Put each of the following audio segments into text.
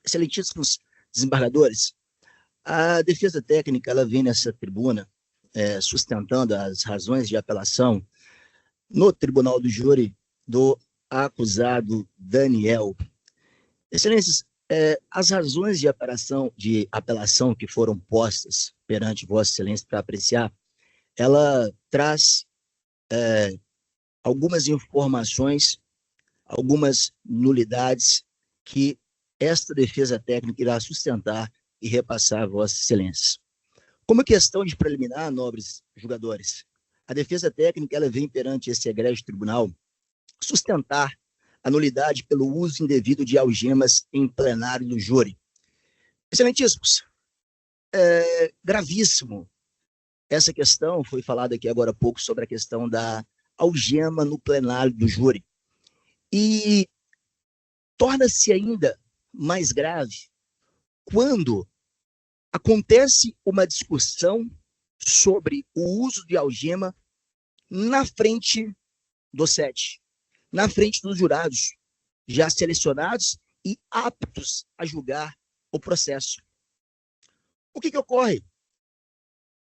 Excelentíssimos desembargadores, a defesa técnica ela vem nessa tribuna sustentando as razões de apelação no tribunal do júri do acusado Daniel. Excelências, as razões de apelação que foram postas perante Vossa Excelência para apreciar, ela traz algumas informações, algumas nulidades que esta defesa técnica irá sustentar e repassar a Vossa Excelência. Como questão de preliminar, nobres julgadores, a defesa técnica ela vem perante esse egrégio tribunal sustentar a nulidade pelo uso indevido de algemas em plenário do júri. Excelentíssimos, gravíssimo essa questão, foi falado aqui agora há pouco sobre a questão da algema no plenário do júri. E torna-se ainda mais grave quando acontece uma discussão sobre o uso de algema na frente do SET, na frente dos jurados, já selecionados e aptos a julgar o processo. O que ocorre?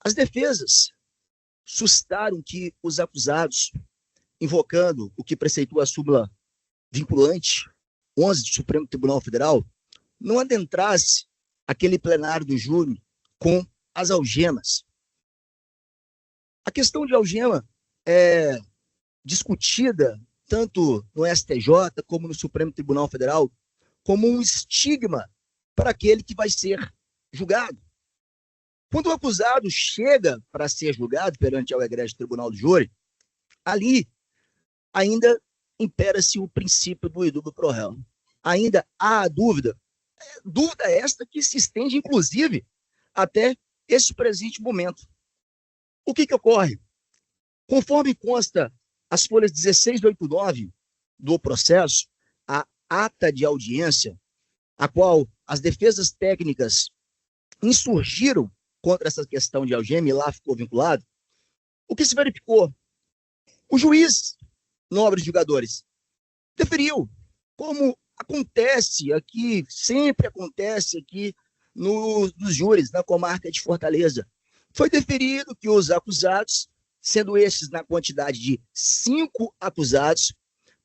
As defesas suscitaram que os acusados, invocando o que preceitua a súmula vinculante 11 do Supremo Tribunal Federal, não adentrasse aquele plenário do júri com as algemas. A questão de algema é discutida tanto no STJ como no Supremo Tribunal Federal como um estigma para aquele que vai ser julgado. Quando o acusado chega para ser julgado perante ao egrégio tribunal do júri, ali ainda impera-se o princípio do idúbio pro réu. Ainda há a dúvida esta que se estende, inclusive, até esse presente momento. O que ocorre? Conforme consta as folhas 16 e 89 do processo, a ata de audiência, a qual as defesas técnicas insurgiram contra essa questão de algema e lá ficou vinculado, o que se verificou? O juiz, nobres julgadores, deferiu, como acontece aqui, sempre acontece aqui nos júris, na comarca de Fortaleza. Foi deferido que os acusados, sendo estes na quantidade de 5 acusados,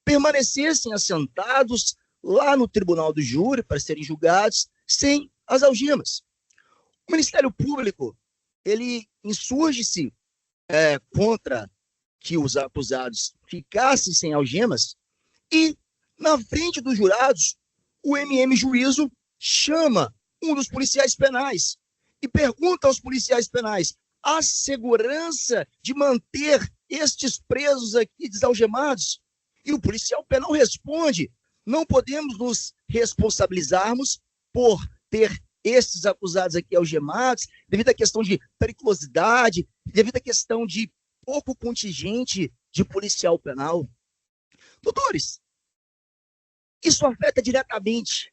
permanecessem assentados lá no tribunal do júri para serem julgados sem as algemas. O Ministério Público, ele insurge-se contra que os acusados ficassem sem algemas e, na frente dos jurados, o MM Juízo chama um dos policiais penais e pergunta aos policiais penais a segurança de manter estes presos aqui desalgemados. E o policial penal responde: não podemos nos responsabilizarmos por ter estes acusados aqui algemados, devido à questão de periculosidade, devido à questão de pouco contingente de policial penal. Doutores, isso afeta diretamente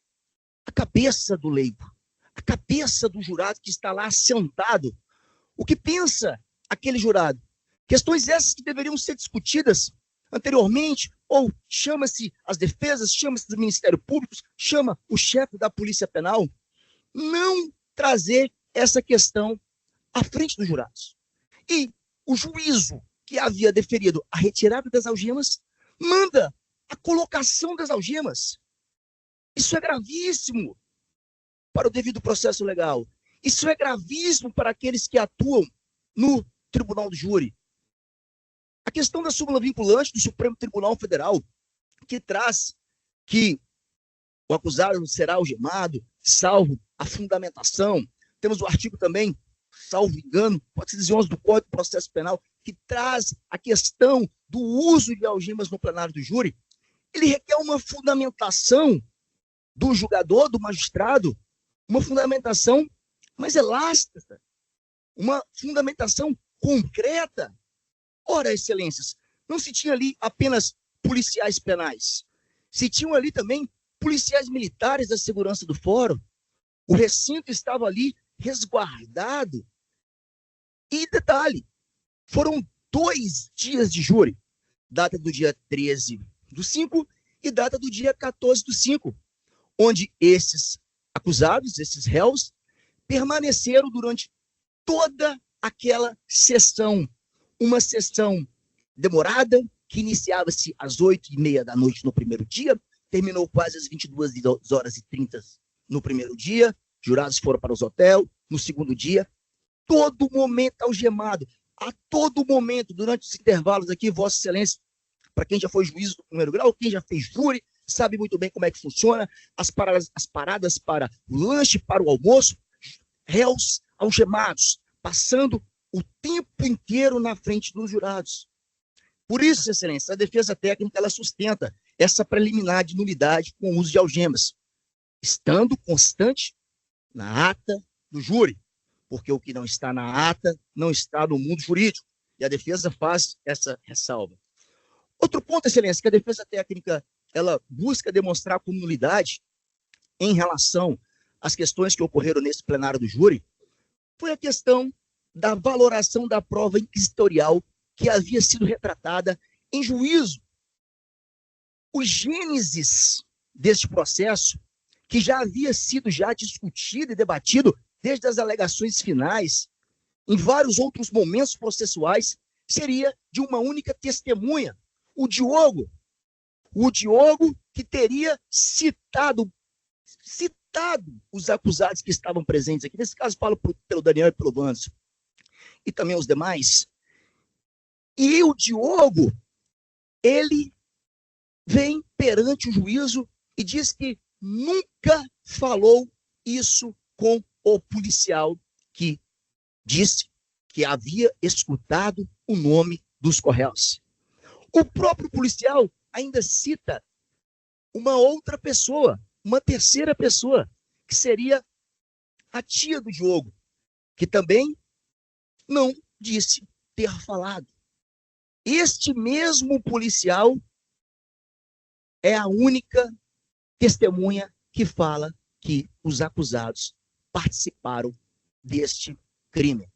a cabeça do leigo, a cabeça do jurado que está lá sentado. O que pensa aquele jurado? Questões essas que deveriam ser discutidas anteriormente, ou chama-se as defesas, chama-se do Ministério Público, chama o chefe da Polícia Penal, não trazer essa questão à frente dos jurados. E o juízo que havia deferido a retirada das algemas manda a colocação das algemas. Isso é gravíssimo para o devido processo legal. Isso é gravíssimo para aqueles que atuam no tribunal do júri. A questão da súmula vinculante do Supremo Tribunal Federal, que traz que o acusado será algemado, salvo a fundamentação. Temos o artigo também, salvo engano, pode ser 11 do Código de Processo Penal, que traz a questão do uso de algemas no plenário do júri. Ele requer uma fundamentação do julgador, do magistrado, uma fundamentação mais elástica, uma fundamentação concreta. Ora, excelências, não se tinha ali apenas policiais penais, se tinham ali também policiais militares da segurança do fórum. O recinto estava ali resguardado. E detalhe, foram 2 dias de júri, data do dia 13/5 e data do dia 14/5, onde esses acusados, esses réus, permaneceram durante toda aquela sessão, uma sessão demorada, que iniciava-se às 8h30 da noite no primeiro dia, terminou quase às 22h30 no primeiro dia, jurados foram para os hotéis, no segundo dia, todo momento algemado, a todo momento, durante os intervalos aqui, Vossa Excelência, para quem já foi juiz do primeiro grau, quem já fez júri, sabe muito bem como é que funciona, as paradas para o lanche, para o almoço, réus algemados, passando o tempo inteiro na frente dos jurados. Por isso, Excelência, a defesa técnica ela sustenta essa preliminar de nulidade com o uso de algemas, estando constante na ata do júri, porque o que não está na ata não está no mundo jurídico, e a defesa faz essa ressalva. Outro ponto, Excelência, que a defesa técnica ela busca demonstrar como nulidade em relação às questões que ocorreram nesse plenário do júri, foi a questão da valoração da prova inquisitorial que havia sido retratada em juízo. O gênesis deste processo, que já havia sido discutido e debatido desde as alegações finais, em vários outros momentos processuais, seria de uma única testemunha, o Diogo que teria citado os acusados que estavam presentes aqui. Nesse caso, falo pelo Daniel e pelo Wanderson, e também os demais. E o Diogo, ele vem perante o juízo e diz que nunca falou isso com o policial que disse que havia escutado o nome dos correios. O próprio policial ainda cita uma outra pessoa, uma terceira pessoa, que seria a tia do Diogo, que também não disse ter falado. Este mesmo policial é a única testemunha que fala que os acusados participaram deste crime.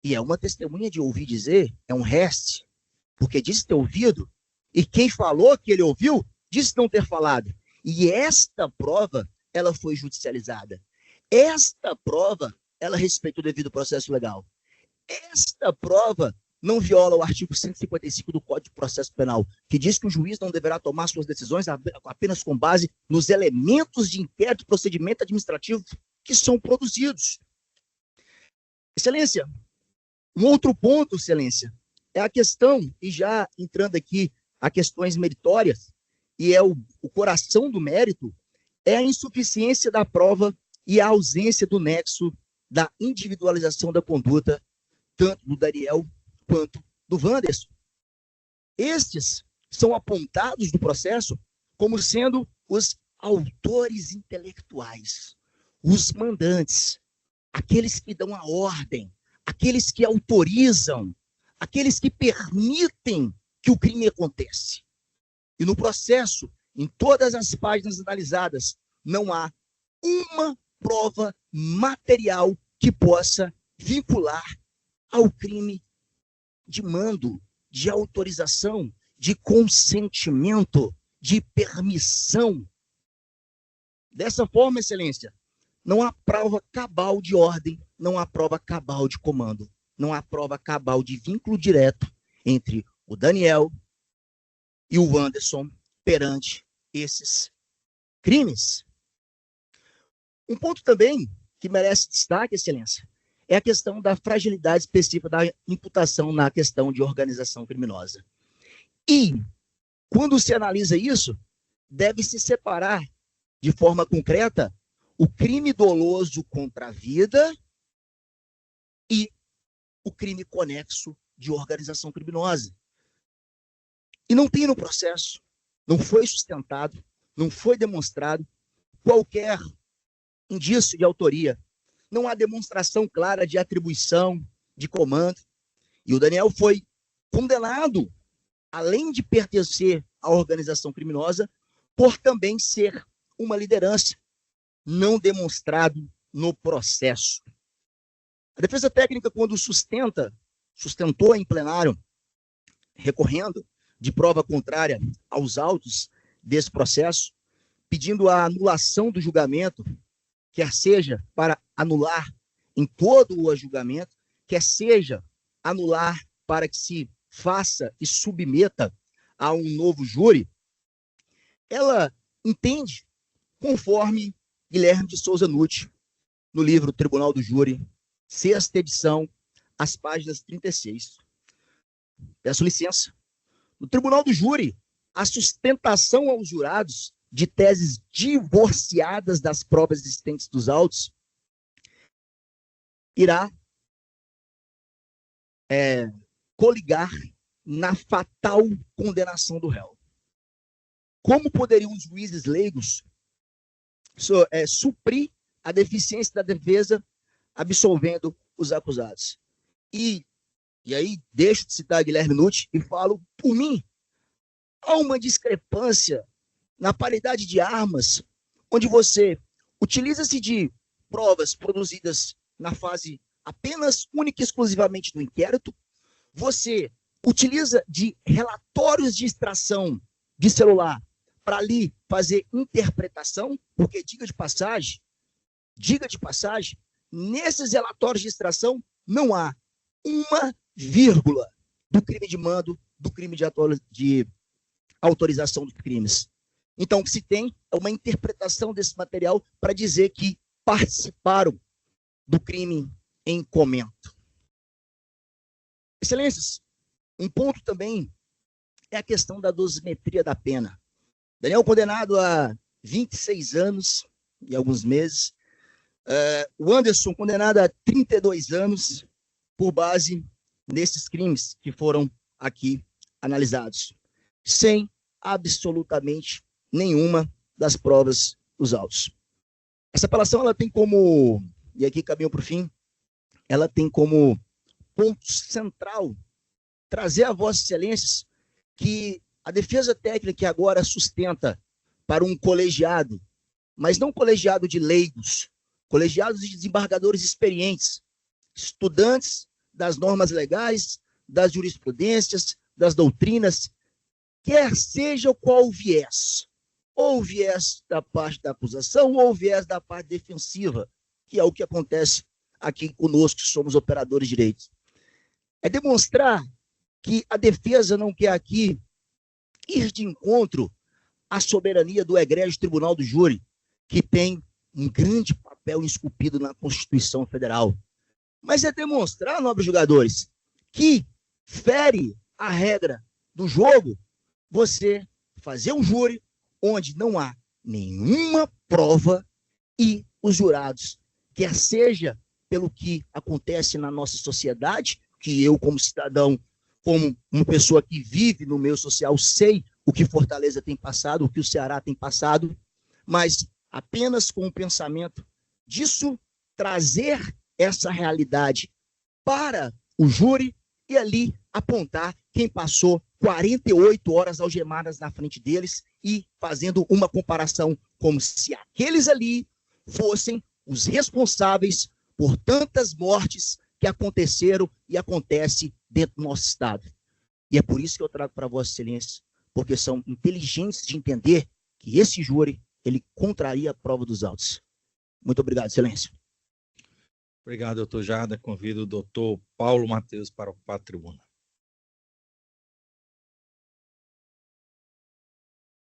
E é uma testemunha de ouvir dizer, é um reste, porque disse ter ouvido, e quem falou que ele ouviu, disse não ter falado. E esta prova, ela foi judicializada. Esta prova, ela respeita o devido processo legal. Esta prova não viola o artigo 155 do Código de Processo Penal, que diz que o juiz não deverá tomar suas decisões apenas com base nos elementos de inquérito e procedimento administrativo que são produzidos. Excelência, um outro ponto, Excelência, é a questão, e já entrando aqui a questões meritórias, e é o coração do mérito, é a insuficiência da prova e a ausência do nexo da individualização da conduta, tanto do Daniel quanto do Wanderson. Estes são apontados no processo como sendo os autores intelectuais, os mandantes, aqueles que dão a ordem, aqueles que autorizam, aqueles que permitem que o crime aconteça. E no processo, em todas as páginas analisadas, não há uma prova material que possa vincular ao crime de mando, de autorização, de consentimento, de permissão. Dessa forma, Excelência, não há prova cabal de ordem, não há prova cabal de comando, não há prova cabal de vínculo direto entre o Daniel e o Wanderson perante esses crimes. Um ponto também que merece destaque, Excelência, é a questão da fragilidade específica da imputação na questão de organização criminosa. E, quando se analisa isso, deve-se separar de forma concreta o crime doloso contra a vida e o crime conexo de organização criminosa. E não tem no processo, não foi sustentado, não foi demonstrado qualquer indício de autoria. Não há demonstração clara de atribuição, de comando. E o Daniel foi condenado, além de pertencer à organização criminosa, por também ser uma liderança, não demonstrado no processo. A defesa técnica, quando sustentou em plenário, recorrendo de prova contrária aos autos desse processo, pedindo a anulação do julgamento, quer seja para anular em todo o julgamento, quer seja anular para que se faça e submeta a um novo júri, ela entende conforme Guilherme de Souza Nutti, no livro Tribunal do Júri, sexta edição, as páginas 36. Peço licença. No Tribunal do Júri, a sustentação aos jurados de teses divorciadas das provas existentes dos autos irá coligar na fatal condenação do réu. Como poderiam os juízes leigos suprir a deficiência da defesa absolvendo os acusados? E aí deixo de citar Guilherme Nutti e falo por mim. Há uma discrepância na paridade de armas, onde você utiliza-se de provas produzidas na fase apenas, única e exclusivamente do inquérito, você utiliza de relatórios de extração de celular para ali fazer interpretação, porque, diga de passagem, nesses relatórios de extração não há uma vírgula do crime de mando, do crime de autorização de crimes. Então, o que se tem é uma interpretação desse material para dizer que participaram do crime em comento. Excelências, um ponto também é a questão da dosimetria da pena. Daniel condenado a 26 anos e alguns meses. O Anderson condenado a 32 anos por base nesses crimes que foram aqui analisados, sem absolutamente nenhuma das provas dos autos. Essa apelação, ela tem como, e aqui caminho para o fim, ela tem como ponto central trazer a Vossas Excelências que a defesa técnica que agora sustenta para um colegiado, mas não colegiado de leigos, colegiados de desembargadores experientes, estudantes das normas legais, das jurisprudências, das doutrinas, quer seja qual o viés, ou o viés da parte da acusação, ou o viés da parte defensiva, que é o que acontece aqui conosco, que somos operadores de direitos. É demonstrar que a defesa não quer aqui ir de encontro à soberania do egrégio Tribunal do Júri, que tem um grande papel esculpido na Constituição Federal. Mas é demonstrar, nobres julgadores, que fere a regra do jogo você fazer um júri onde não há nenhuma prova e os jurados, quer seja pelo que acontece na nossa sociedade, que eu, como cidadão, como uma pessoa que vive no meio social, sei o que Fortaleza tem passado, o que o Ceará tem passado, mas apenas com o pensamento disso, trazer essa realidade para o júri e ali apontar quem passou 48 horas algemadas na frente deles e fazendo uma comparação como se aqueles ali fossem os responsáveis por tantas mortes que aconteceram e acontecem dentro do nosso Estado. E é por isso que eu trago para Vossa Excelência, porque são inteligentes de entender que esse júri, ele contraria a prova dos autos. Muito obrigado, Excelência. Obrigado, doutor Jarda. Convido o doutor Paulo Mateus para ocupar a tribuna.